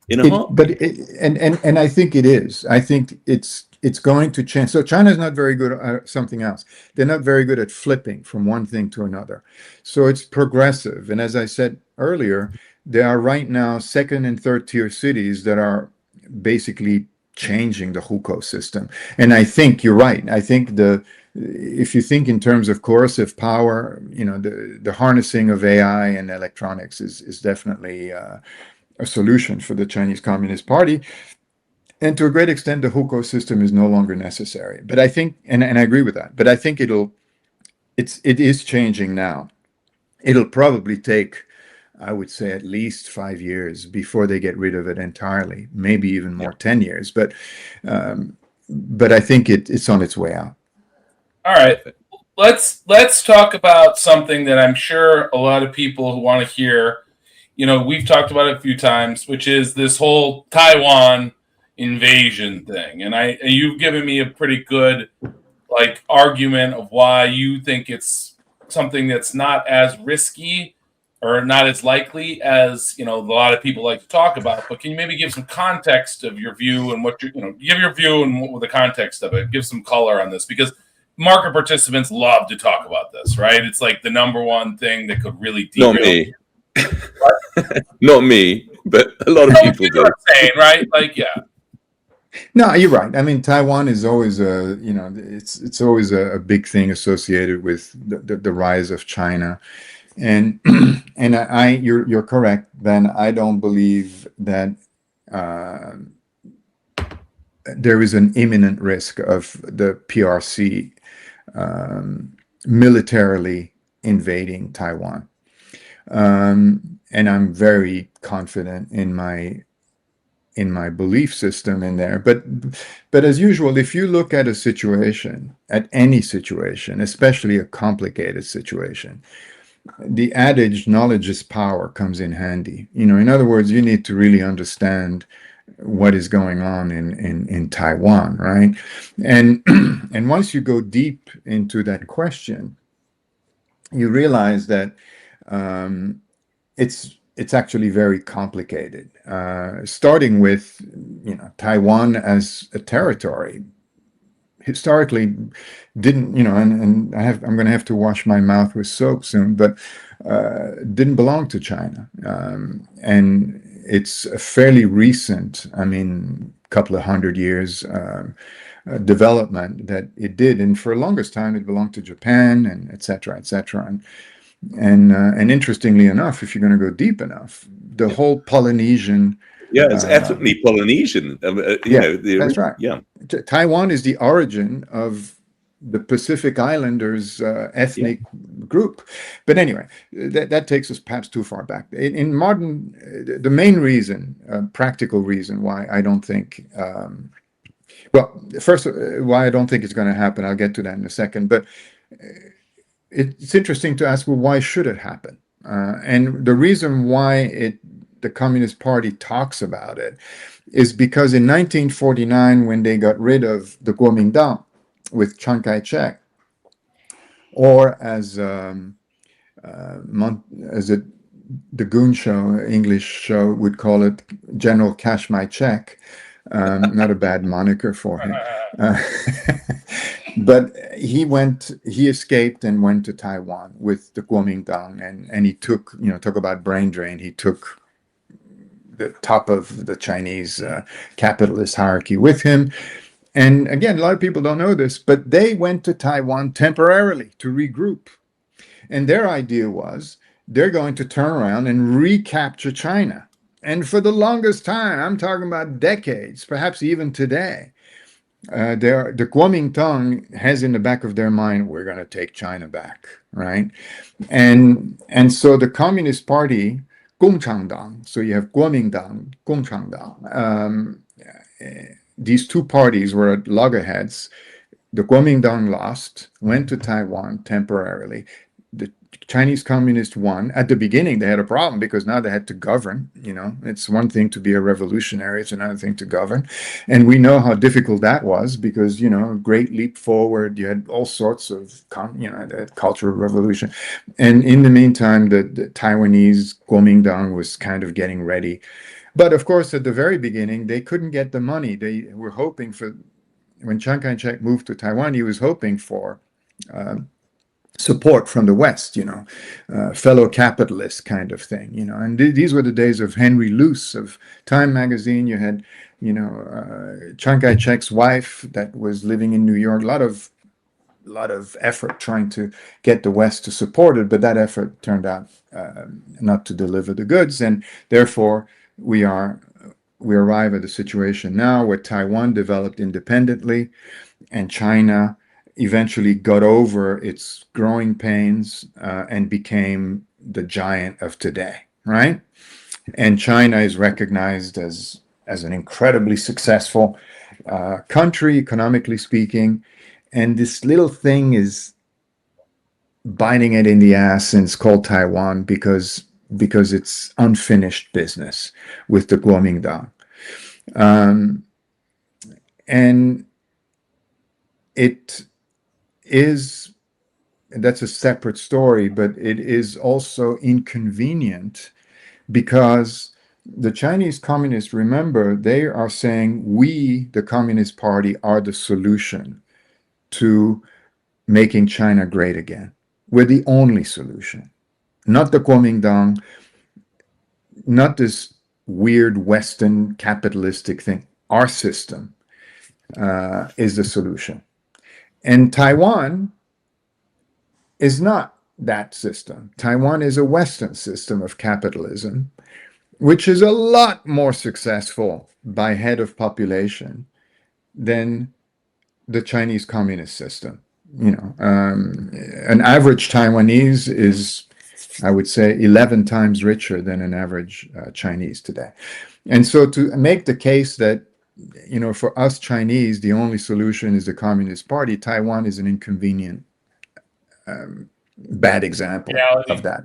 in a heartbeat. And I think it is. I think it's going to change. So China's not very good at something else. They're not very good at flipping from one thing to another. So it's progressive. And as I said earlier, there are right now second and third tier cities that are basically changing the hukou system. And I think you're right. I think if you think in terms of coercive power, the harnessing of AI and electronics is definitely a solution for the Chinese Communist Party. And to a great extent, the hukou system is no longer necessary. But I think, and I agree with that, but I think it is changing now. It'll probably take, I would say, at least 5 years before they get rid of it entirely, maybe even more, 10 years. But I think it's on its way out. All right, let's talk about something that I'm sure a lot of people who want to hear. We've talked about it a few times, which is this whole Taiwan invasion thing, and you've given me a pretty good argument of why you think it's something that's not as risky or not as likely as a lot of people like to talk about. But can you maybe give some context of your view and what give your view and what the context of it? Give some color on this, because market participants love to talk about this, right? It's like the number one thing that could really derail. Not me. Not me, but a lot of people do. What I'm saying, right? Yeah. No, you're right. I mean, Taiwan is always it's always a big thing associated with the rise of China, and you're correct, Ben. I don't believe that there is an imminent risk of the PRC militarily invading Taiwan. And I'm very confident in my belief system in there. But as usual, if you look at any situation, especially a complicated situation, the adage knowledge is power comes in handy. In other words, you need to really understand what is going on in Taiwan, right? And once you go deep into that question, you realize that it's actually very complicated. Starting with Taiwan as a territory historically didn't, and I'm going to have to wash my mouth with soap soon, but didn't belong to China, and it's a fairly recent, couple of 100 years development that it did, and for the longest time it belonged to Japan, and et cetera, et cetera. And interestingly enough, if you're going to go deep enough, the whole Polynesian, it's ethnically Polynesian. That's right. Yeah, Taiwan is the origin of the Pacific Islanders ethnic group. But anyway, that takes us perhaps too far back. In modern, the main reason, practical reason why I don't think, first, why I don't think it's going to happen, I'll get to that in a second, but it's interesting to ask, well, why should it happen? And the reason why the Communist Party talks about it is because in 1949, when they got rid of the Kuomintang with Chiang Kai-shek, or as the Goon Show, English show, would call it General Cash My Check. Not a bad moniker for him. But he escaped and went to Taiwan with the Kuomintang, and he took, talk about brain drain, he took the top of the Chinese capitalist hierarchy with him. And again, a lot of people don't know this, but they went to Taiwan temporarily to regroup. And their idea was they're going to turn around and recapture China. And for the longest time, I'm talking about decades, perhaps even today, the Kuomintang has in the back of their mind, we're going to take China back, right? And so the Communist Party, Gongchangdang, so you have Kuomintang, Gongchangdang, these two parties were at loggerheads. The Kuomintang lost, went to Taiwan temporarily. The Chinese Communists won. At the beginning, they had a problem because now they had to govern. It's one thing to be a revolutionary, it's another thing to govern. And we know how difficult that was because, great leap forward. You had all sorts of, the cultural revolution. And in the meantime, the Taiwanese Kuomintang was kind of getting ready. But of course, at the very beginning, they couldn't get the money. They were hoping for, when Chiang Kai-shek moved to Taiwan, he was hoping for support from the West, fellow capitalist kind of thing, and these were the days of Henry Luce of Time magazine. You had, Chiang Kai-shek's wife that was living in New York, a lot of effort trying to get the West to support it, but that effort turned out not to deliver the goods, and therefore we arrive at a situation now where Taiwan developed independently and China eventually got over its growing pains and became the giant of today, right? And China is recognized as an incredibly successful country, economically speaking. And this little thing is biting it in the ass, and it's called Taiwan because it's unfinished business with the Kuomintang. And that's a separate story, but it is also inconvenient because the Chinese communists, remember, they are saying we, the Communist Party, are the solution to making China great again. We're the only solution, not the Kuomintang, not this weird Western capitalistic thing. Our system is the solution. And Taiwan is not that system. Taiwan is a Western system of capitalism, which is a lot more successful by head of population than the Chinese communist system. An average Taiwanese is, I would say, 11 times richer than an average Chinese today. And so to make the case that, for us Chinese, the only solution is the Communist Party, Taiwan is an inconvenient, bad example of that.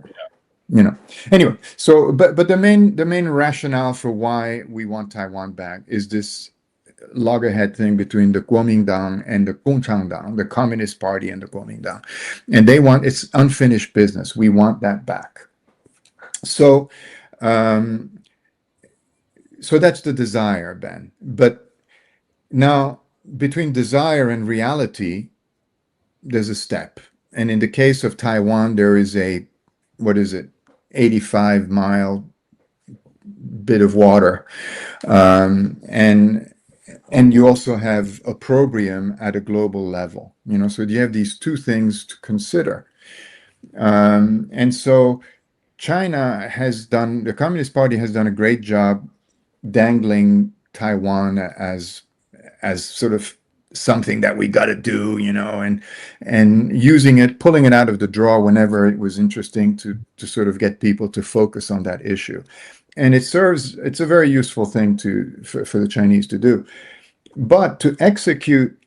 Anyway, so but the main rationale for why we want Taiwan back is this loggerhead thing between the Kuomintang and the Gongchangdang, the Communist Party and the Kuomintang, and it's unfinished business. We want that back. So that's the desire, Ben. But now between desire and reality, there's a step. And in the case of Taiwan, there is 85-mile bit of water. And you also have opprobrium at a global level, so you have these two things to consider. And so the Communist Party has done a great job dangling Taiwan as sort of something that we got to do, and using it, pulling it out of the drawer whenever it was interesting to sort of get people to focus on that issue. And it's a very useful thing for the Chinese to do. But to execute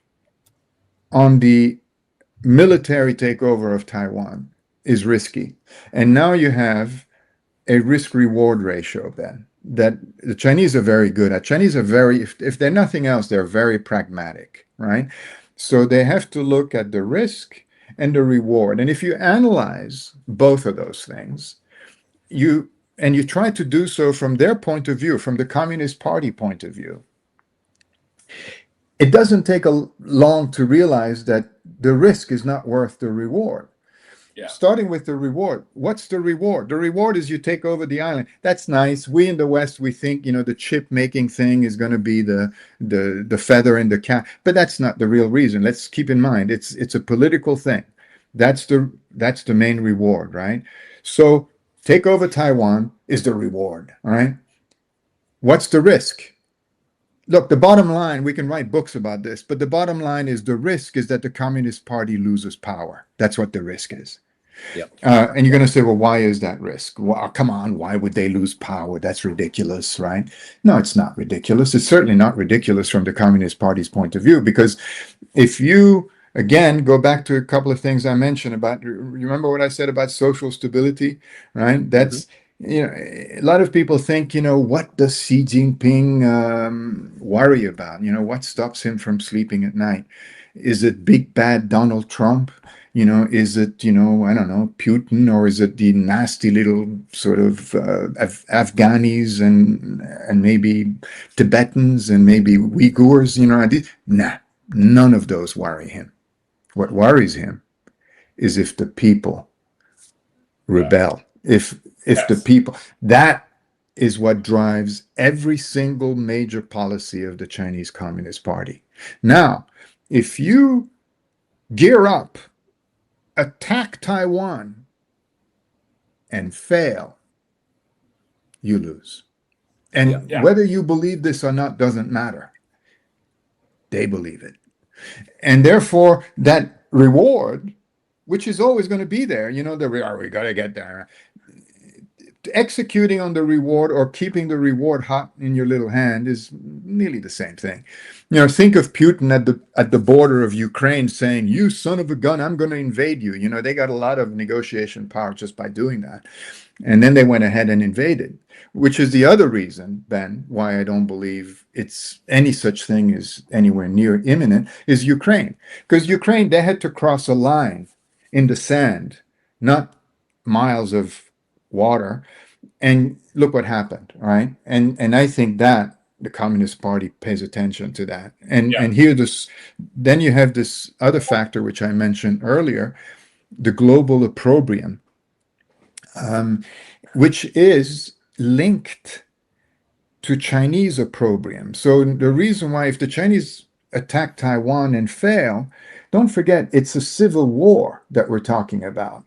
on the military takeover of Taiwan is risky. And now you have a risk-reward ratio, Ben, that the Chinese are very good at. Chinese are if they're nothing else, they're very pragmatic, right? So they have to look at the risk and the reward. And if you analyze both of those things, you and you try to do so from their point of view, from the Communist Party point of view, it doesn't take long to realize that the risk is not worth the reward. Yeah. Starting with the reward. What's the reward? The reward is you take over the island. That's nice. We in the West, we think, the chip making thing is going to be the feather in the cap, but that's not the real reason. Let's keep in mind it's a political thing. That's the main reward, right? So take over Taiwan is the reward, right? What's the risk? Look, the bottom line, we can write books about this, but the bottom line is the risk is that the Communist Party loses power. That's what the risk is. Yep. And you're going to say, well, why is that risk? Well, come on, why would they lose power? That's ridiculous, right? No, it's not ridiculous. It's certainly not ridiculous from the Communist Party's point of view, because if you, again, go back to a couple of things I mentioned about, you remember what I said about social stability, right? That's, a lot of people think, what does Xi Jinping worry about? What stops him from sleeping at night? Is it big bad Donald Trump? Is it, I don't know, Putin, or is it the nasty little sort of Afghanis and maybe Tibetans and maybe Uyghurs? Nah, none of those worry him. What worries him is if the people rebel, if the people, that is what drives every single major policy of the Chinese Communist Party. Now, if you gear up, attack Taiwan, and fail, you lose. And whether you believe this or not doesn't matter. They believe it. And therefore, that reward, which is always going to be there, we got to get there. Executing on the reward or keeping the reward hot in your little hand is nearly the same thing. Think of Putin at the border of Ukraine saying, "You son of a gun, I'm going to invade you." They got a lot of negotiation power just by doing that. And then they went ahead and invaded, which is the other reason, Ben, why I don't believe it's any such thing as anywhere near imminent, is Ukraine. Because Ukraine, they had to cross a line in the sand, not miles of water, and look what happened, right? And I think that the Communist Party pays attention to that. And then you have this other factor which I mentioned earlier, the global opprobrium, which is linked to Chinese opprobrium. So the reason why, if the Chinese attack Taiwan and fail, don't forget it's a civil war that we're talking about.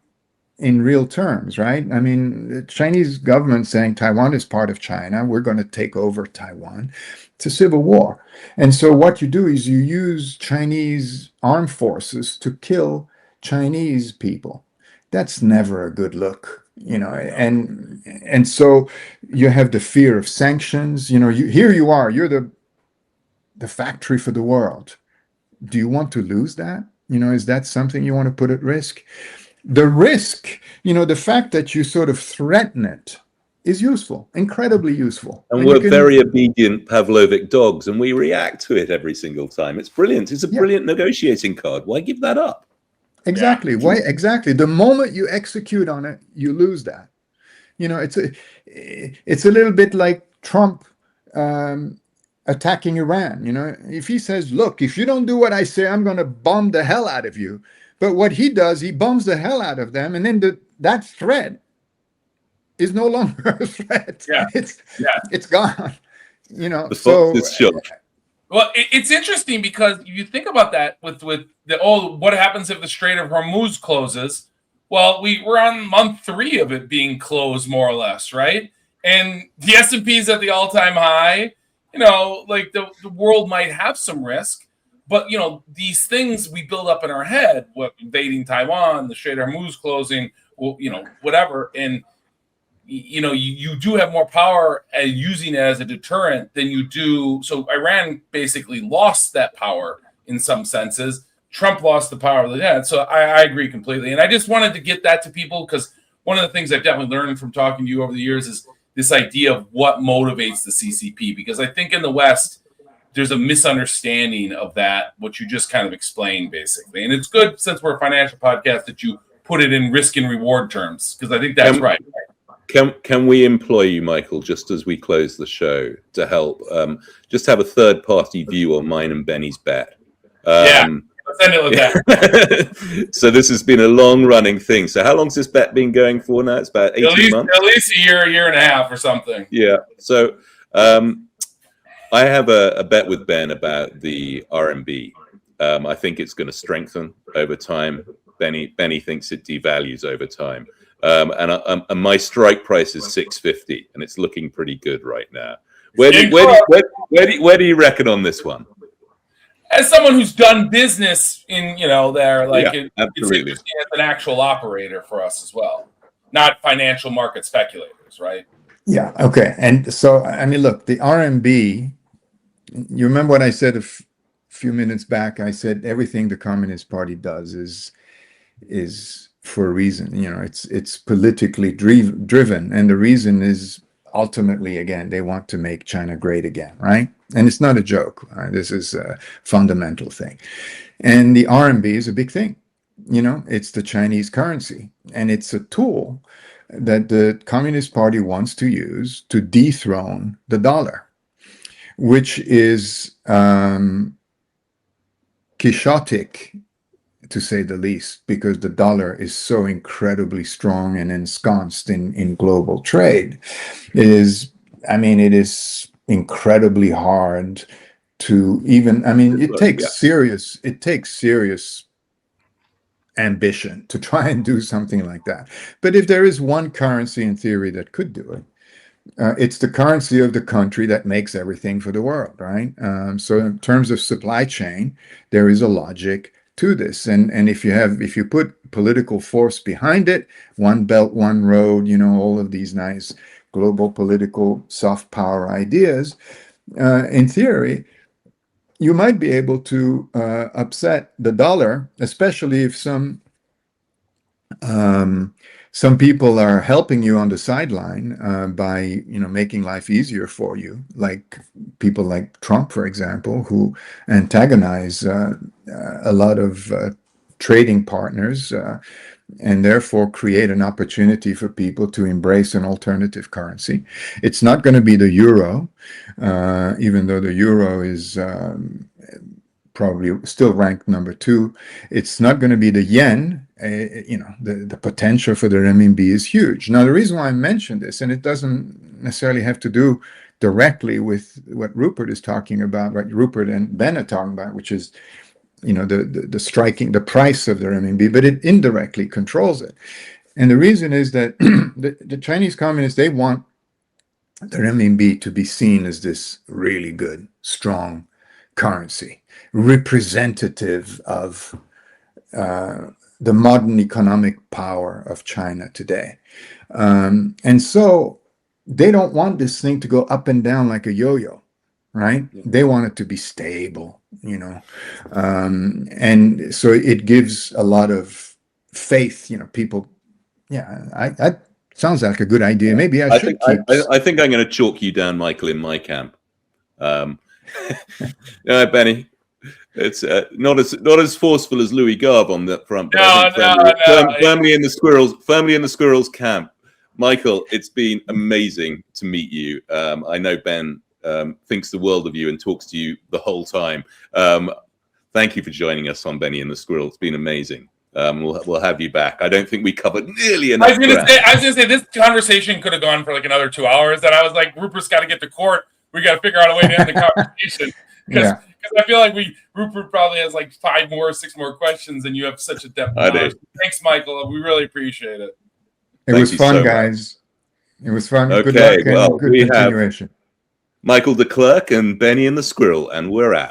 In real terms, right? I mean, the Chinese government saying Taiwan is part of China, we're going to take over Taiwan. It's a civil war. And so what you do is you use Chinese armed forces to kill Chinese people. That's never a good look, and so you have the fear of sanctions. Here you are, you're the factory for the world. Do you want to lose that? Is that something you want to put at risk? The risk, the fact that you sort of threaten it is useful, incredibly useful. And we're very obedient Pavlovic dogs, and we react to it every single time. It's brilliant. It's a brilliant negotiating card. Why give that up? Exactly. Why? Exactly. The moment you execute on it, you lose that. It's a little bit like Trump attacking Iran. If he says, "Look, if you don't do what I say, I'm going to bomb the hell out of you." But what he does, he bombs the hell out of them, and then that threat is no longer a threat. Yeah. It's gone. Well, it's interesting because you think about that with what happens if the Strait of Hormuz closes? Well, we're on month 3 of it being closed, more or less, right? And the S&P is at the all-time high. Like the world might have some risk. But, these things we build up in our head, what invading Taiwan, the Strait of Hormuz closing, whatever. And, you do have more power at using it as a deterrent than you do. So Iran basically lost that power in some senses. Trump lost the power of that. So I agree completely. And I just wanted to get that to people because one of the things I've definitely learned from talking to you over the years is this idea of what motivates the CCP. Because I think in the West, there's a misunderstanding of that, what you just kind of explained, basically. And it's good, since we're a financial podcast, that you put it in risk and reward terms, because I think that's right. Can we employ you, Michael, just as we close the show, to help just have a third party view on mine and Benny's bet? Yeah, let's end it with that. So this has been a long running thing. So how long's this bet been going for now? It's about 18 months. At least a year and a half or something. Yeah. So I have a bet with Ben about the RMB. I think it's going to strengthen over time. Benny thinks it devalues over time. And my strike price is 650, and it's looking pretty good right now. Where do you reckon on this one? As someone who's done business in, there, it's absolutely. interesting as an actual operator for us as well, not financial market speculators, right? Yeah. Okay. And so, I mean, look, the RMB. You remember what I said a few minutes back? I said everything the Communist Party does is for a reason. It's politically driven, and the reason is ultimately, again, they want to make China great again, right? And it's not a joke. This is a fundamental thing, and the RMB is a big thing. It's the Chinese currency, and it's a tool that the Communist Party wants to use to dethrone the dollar, which is quixotic, to say the least, because the dollar is so incredibly strong and ensconced in global trade. It is incredibly hard to even, it takes serious ambition to try and do something like that. But if there is one currency in theory that could do it, it's the currency of the country that makes everything for the world, right? So in terms of supply chain, there is a logic to this, and if you put political force behind it, one belt, one road, all of these nice global political soft power ideas, in theory, you might be able to upset the dollar, especially if some people are helping you on the sideline by making life easier for you, like people like Trump, for example, who antagonize a lot of trading partners and therefore create an opportunity for people to embrace an alternative currency. It's not going to be the euro, even though the euro is probably still ranked number 2. It's not going to be the yen. The potential for the renminbi is huge. Now, the reason why I mentioned this, and it doesn't necessarily have to do directly with what Rupert is talking about, what Rupert and Ben are talking about, which is, the striking the price of the renminbi, but it indirectly controls it. And the reason is that the Chinese communists, they want the renminbi to be seen as this really good, strong currency, representative of the modern economic power of China today. And so they don't want this thing to go up and down like a yo-yo, right? Yeah. They want it to be stable, and so it gives a lot of faith, people. I sounds like a good idea. Maybe I should keep. I think I'm going to chalk you down, Michael, in my camp. Benny, it's not as forceful as Louis Garb on that front. But firmly in the squirrels camp. Michael, it's been amazing to meet you. I know Ben thinks the world of you and talks to you the whole time. Thank you for joining us on Benny and the Squirrel. It's been amazing. We'll have you back. I don't think we covered nearly enough. I was gonna say this conversation could have gone for like another 2 hours. And I was like, Rupert's got to get to court. We got to figure out a way to end the conversation because I feel like Rupert probably has like 6 more questions, and you have such a depth. Thanks, Michael. We really appreciate it. It was fun, guys. It was fun. Okay, good luck and good continuation. Michael De Clercq and Benny and the Squirrel, and we're out.